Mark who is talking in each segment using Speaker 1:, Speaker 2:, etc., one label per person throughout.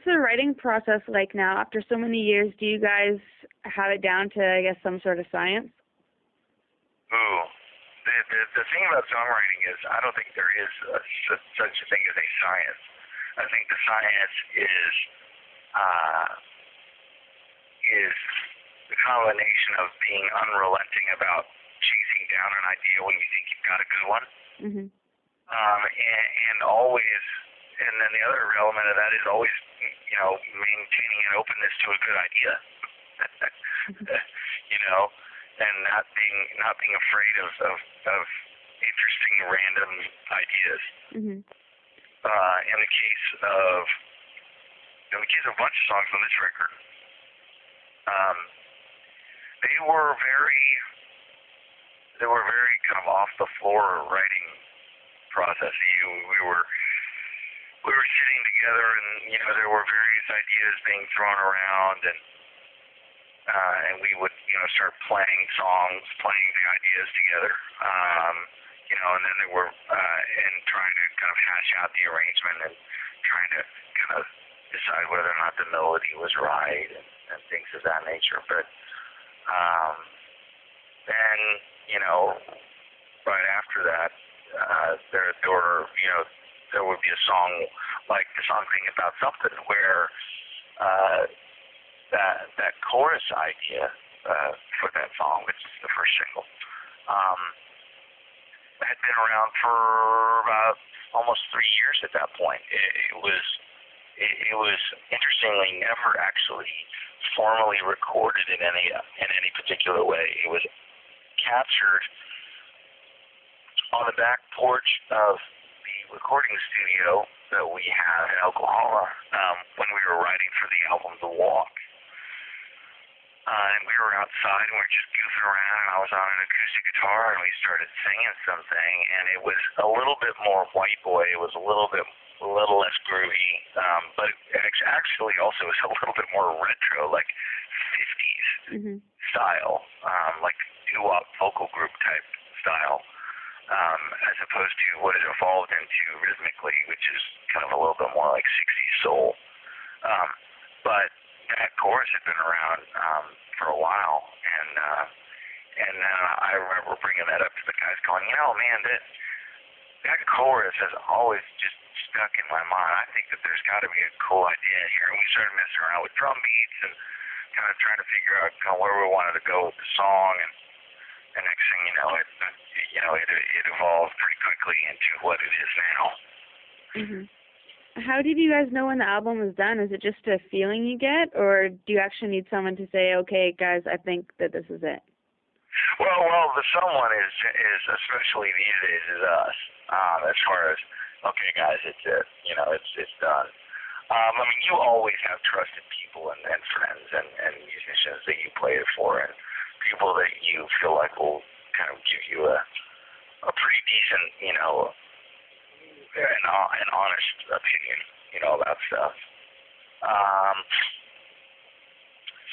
Speaker 1: what's the writing process like now after so many years? Do you guys have it down to, I guess, some sort of science?
Speaker 2: Ooh. The thing about songwriting is I don't think there is such a thing as a science. I think the science is the combination of being unrelenting about chasing down an idea when you think you've got a good one,
Speaker 1: Mm-hmm.
Speaker 2: and always, and then the other element of that is always, maintaining an openness to a good idea, and not being afraid of interesting random ideas.
Speaker 1: Mm-hmm.
Speaker 2: In the case of a bunch of songs on this record, they were very kind of off the floor writing process. We were sitting together, and there were various ideas being thrown around, and we would start playing the ideas together, and then there were and trying to kind of hash out the arrangement and trying to kind of decide whether or not the melody was right and things of that nature. But then right after that, there would be a song like the song "Thing About Something" where that chorus idea for that song, which is the first single, had been around for about almost 3 years at that point. It was interestingly never actually formally recorded in any particular way. It was captured on the back porch of the recording studio that we have in Oklahoma when we were writing for the album The Walk. And we were outside and we were just goofing around, and I was on an acoustic guitar and we started singing something, and it was a little bit more white boy. It was a little less groovy, but it actually also was a little bit more retro, like 50s
Speaker 1: Mm-hmm.
Speaker 2: style, like doo-wop vocal group type style, as opposed to what it evolved into rhythmically, which is kind of a little bit more like 60s soul. But that chorus had been around for a while, and I remember bringing that up to the guys, going, man, that chorus has always just stuck in my mind. I think that there's got to be a cool idea here. And we started messing around with drum beats and kind of trying to figure out kind of where we wanted to go with the song, and the next thing you know, it evolved pretty quickly into what it is now.
Speaker 1: Mm-hmm. How did you guys know when the album was done? Is it just a feeling you get, or do you actually need someone to say, okay, guys, I think that this is it?
Speaker 2: Well, the someone is especially these days is us. As far as, okay, guys, it's it. It's done. I mean, you always have trusted people and friends and musicians that you play it for, and people that you feel like will kind of give you a pretty decent, an honest opinion, about stuff.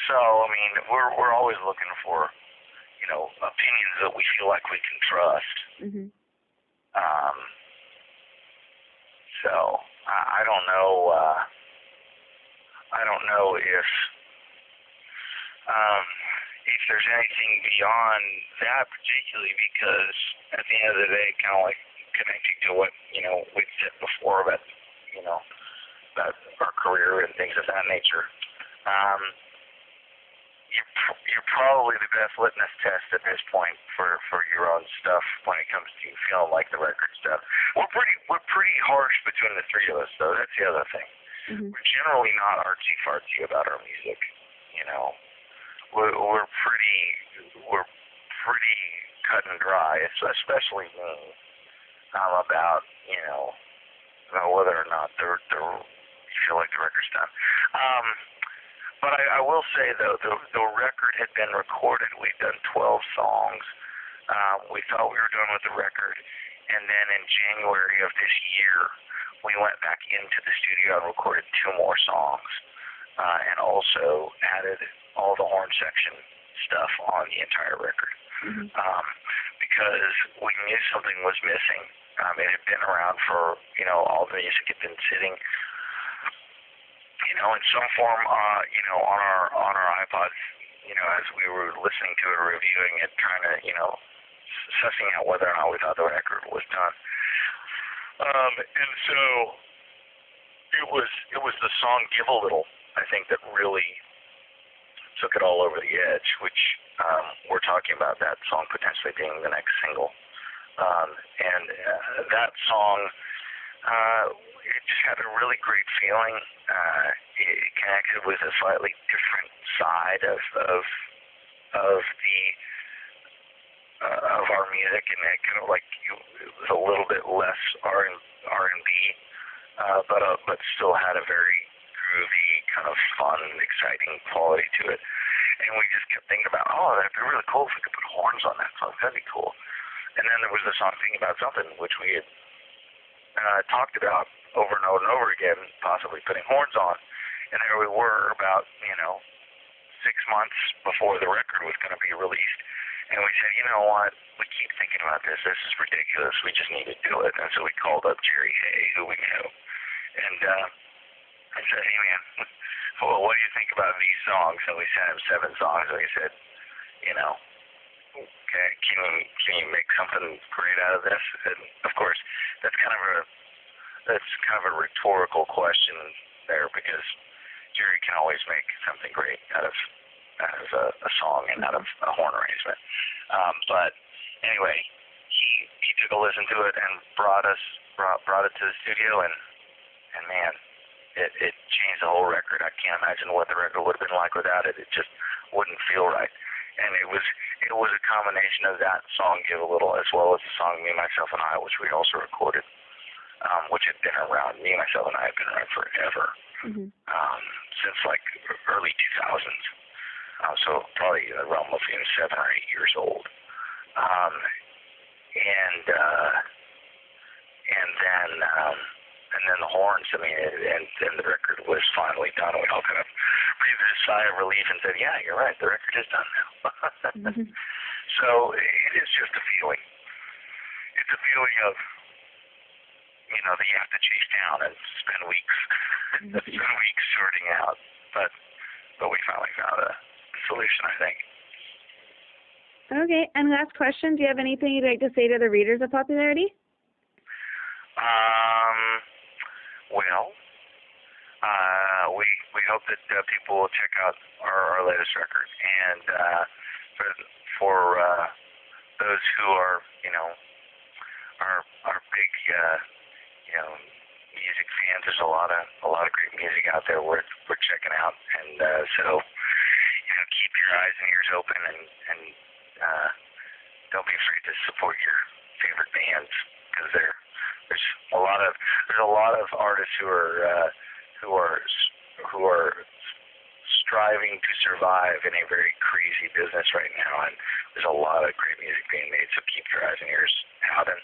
Speaker 2: So, I mean, we're always looking for, opinions that we feel like we can trust.
Speaker 1: Mm-hmm.
Speaker 2: So I don't know. I don't know if there's anything beyond that, particularly because at the end of the day, kind of like connecting to what we've said before about about our career and things of that nature. You're probably the best litmus test at this point for your own stuff when it comes to feeling like the record stuff. We're pretty harsh between the three of us, though. That's the other thing.
Speaker 1: Mm-hmm.
Speaker 2: We're generally not artsy fartsy about our music. We're pretty cut and dry, especially me, about whether or not you feel like the record's done. But I will say, though, the record had been recorded. We'd done 12 songs. We thought we were done with the record. And then in January of this year, we went back into the studio and recorded 2 more songs, and also added all the horn section stuff on the entire record.
Speaker 1: Mm-hmm.
Speaker 2: Because we knew something was missing. It had been around for, all the music had been sitting in some form, on our iPods, as we were listening to it or reviewing it, trying to, sussing out whether or not we thought the record was done. And so it was the song "Give a Little," I think, that really took it all over the edge, which we're talking about that song potentially being the next single. And that song, it just had a really great feeling. It connected with a slightly different side of our music, and it kind of like it was a little bit less R&B, but still had a very groovy, kind of fun, exciting quality to it. And we just kept thinking about, that'd be really cool if we could put horns on that song. That'd be cool. And then there was the song "Thinking About Something," which we had talked about over and over and over again, possibly putting horns on. And there we were about, 6 months before the record was going to be released. And we said, you know what, we keep thinking about this. This is ridiculous. We just need to do it. And so we called up Jerry Hay, who we knew. And I said, hey, man, well, what do you think about these songs? And we sent him 7 songs. And we said, okay, can you make something great out of this? And of course, that's kind of a rhetorical question there, because Jerry can always make something great out of a song and out of a horn arrangement. But anyway, he took a listen to it and brought it to the studio, and man, it changed the whole record. I can't imagine what the record would have been like without it. It just wouldn't feel right. And it was a combination of that song "Give a Little" as well as the song "Me, Myself, and I," which we also recorded, which had been around. Me, Myself, and I had been around forever, since like early 2000s. So probably in the realm of 7 or 8 years old. And then the horns. I mean, and the record was finally done. We all kind of breathed a sigh of relief and said, "Yeah, you're right. The record is done now." So it is just a feeling. It's a feeling of, that you have to chase down and spend weeks sorting out. But we finally found a solution, I think.
Speaker 1: Okay, and last question, do you have anything you'd like to say to the readers of Popularity?
Speaker 2: Well, we hope that people will check out our latest record, and for those who are, our big, music fans, there's a lot of great music out there we're checking out, and so keep your eyes and ears open, and don't be afraid to support your favorite bands, because there's a lot of artists who are striving to survive in a very crazy business right now, and there's a lot of great music being made. So keep your eyes and ears out, and